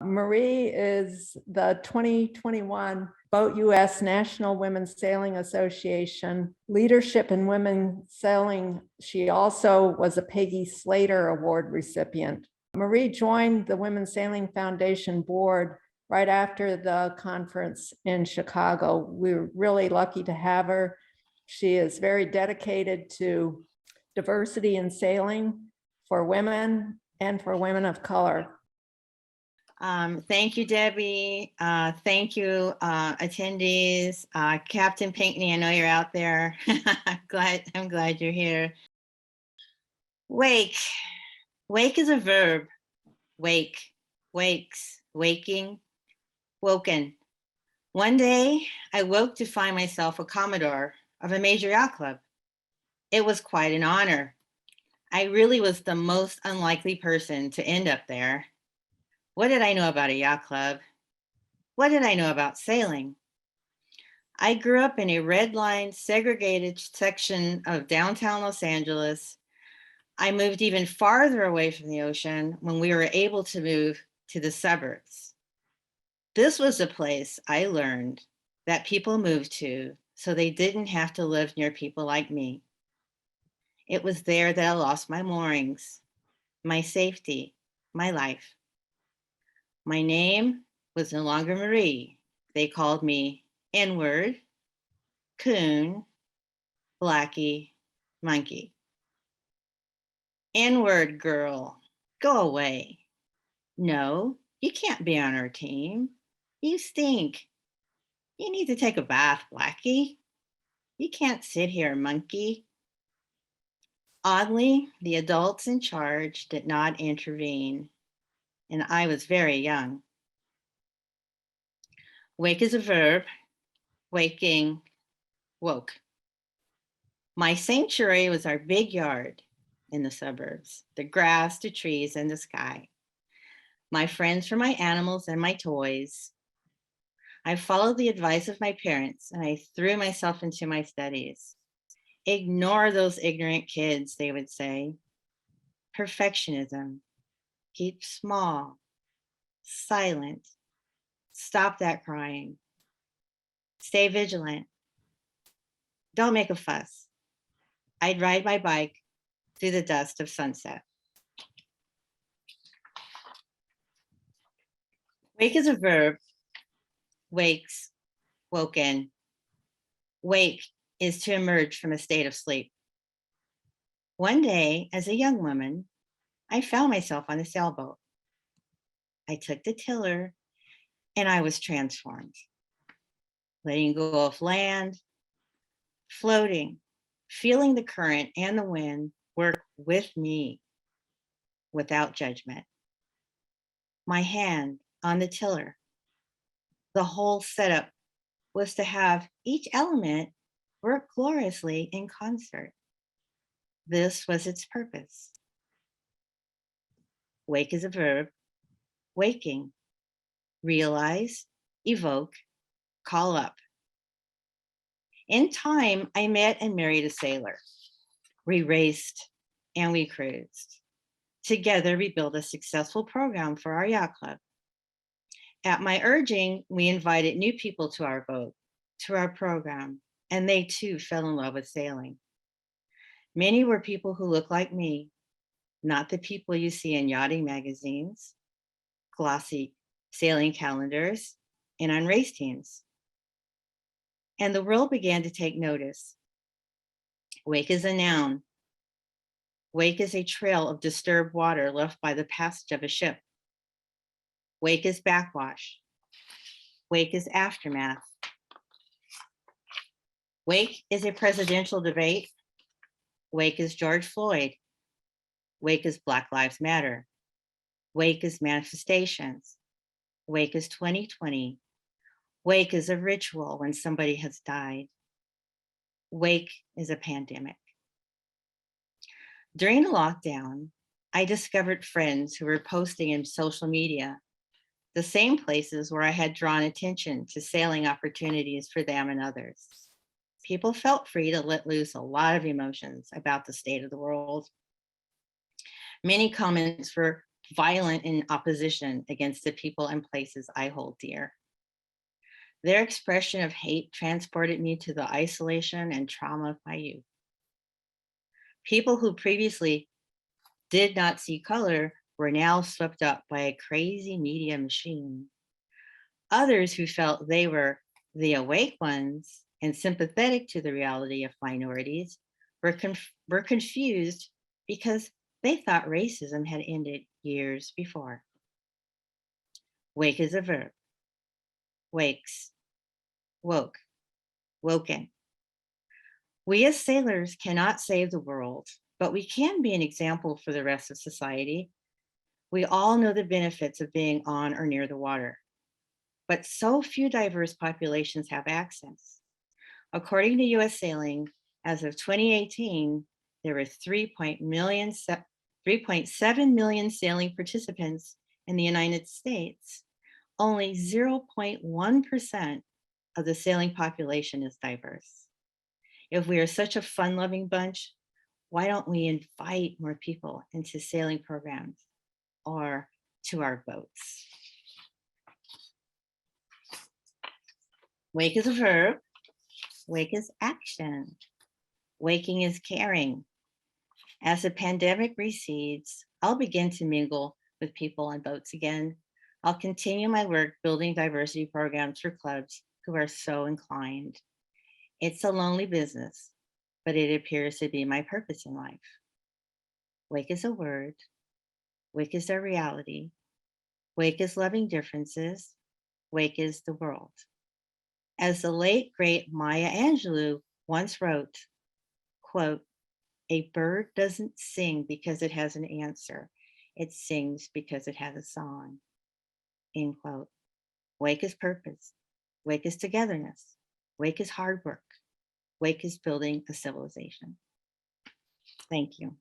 Marie is the 2021 Boat US National Women's Sailing Association Leadership in Women Sailing. She also was a Peggy Slater Award recipient. Marie joined the Women's Sailing Foundation board right after the conference in Chicago. We were really lucky to have her. She is very dedicated to diversity in sailing for women and for women of color. Thank you, Debbie. Thank you, attendees. Captain Pinckney, I know you're out there. I'm glad you're here. Wake. Wake is a verb. Wake, wakes, waking, woken. One day, I woke to find myself a Commodore of a major yacht club. It was quite an honor. I really was the most unlikely person to end up there. What did I know about a yacht club? What did I know about sailing? I grew up in a red line segregated section of downtown Los Angeles. I moved even farther away from the ocean when we were able to move to the suburbs. This was a place I learned that people moved to so they didn't have to live near people like me. It was there that I lost my moorings, my safety, my life. My name was no longer Marie. They called me N-word, coon, blackie, monkey. N-word girl, go away. No, you can't be on our team. You stink. You need to take a bath, blackie. You can't sit here, monkey. Oddly, the adults in charge did not intervene, and I was very young. Wake is a verb, waking, woke. My sanctuary was our big yard in the suburbs, the grass, the trees, and the sky. My friends were my animals and my toys. I followed the advice of my parents and I threw myself into my studies. Ignore those ignorant kids, they would say. Perfectionism. Keep small, silent. Stop that crying. Stay vigilant. Don't make a fuss. I'd ride my bike through the dust of sunset. Wake is a verb. Wakes, woken. Wake is to emerge from a state of sleep. One day, as a young woman, I found myself on a sailboat. I took the tiller and I was transformed. Letting go of land, floating, feeling the current and the wind work with me without judgment. My hand on the tiller. The whole setup was to have each element work gloriously in concert. This was its purpose. Wake is a verb. Waking. Realize, evoke, call up. In time, I met and married a sailor. We raced and we cruised. Together, we built a successful program for our yacht club. At my urging, we invited new people to our boat, to our program, and they too fell in love with sailing. Many were people who looked like me, not the people you see in yachting magazines, glossy sailing calendars, and on race teams. And the world began to take notice. Wake is a noun. Wake is a trail of disturbed water left by the passage of a ship. Wake is backwash. Wake is aftermath. Wake is a presidential debate. Wake is George Floyd. Wake is Black Lives Matter. Wake is manifestations. Wake is 2020. Wake is a ritual when somebody has died. Wake is a pandemic. During the lockdown, I discovered friends who were posting in social media, the same places where I had drawn attention to sailing opportunities for them and others. People felt free to let loose a lot of emotions about the state of the world. Many comments were violent in opposition against the people and places I hold dear. Their expression of hate transported me to the isolation and trauma of my youth. People who previously did not see color were now swept up by a crazy media machine. Others who felt they were the awake ones and sympathetic to the reality of minorities were confused because they thought racism had ended years before. Wake is a verb. Wakes, woke, woken. We as sailors cannot save the world, but we can be an example for the rest of society. We all know the benefits of being on or near the water, but so few diverse populations have access. According to US Sailing, as of 2018, there were 3.7 million sailing participants in the United States. Only 0.1% of the sailing population is diverse. If we are such a fun-loving bunch, why don't we invite more people into sailing programs or to our boats? Wake is a verb. Wake is action. Waking is caring. As the pandemic recedes, I'll begin to mingle with people on boats again. I'll continue my work building diversity programs for clubs who are so inclined. It's a lonely business, but it appears to be my purpose in life. Wake is a word. Wake is their reality. Wake is loving differences. Wake is the world. As the late, great Maya Angelou once wrote, quote, "A bird doesn't sing because it has an answer. It sings because it has a song," end quote. Wake is purpose. Wake is togetherness. Wake is hard work. Wake is building a civilization. Thank you.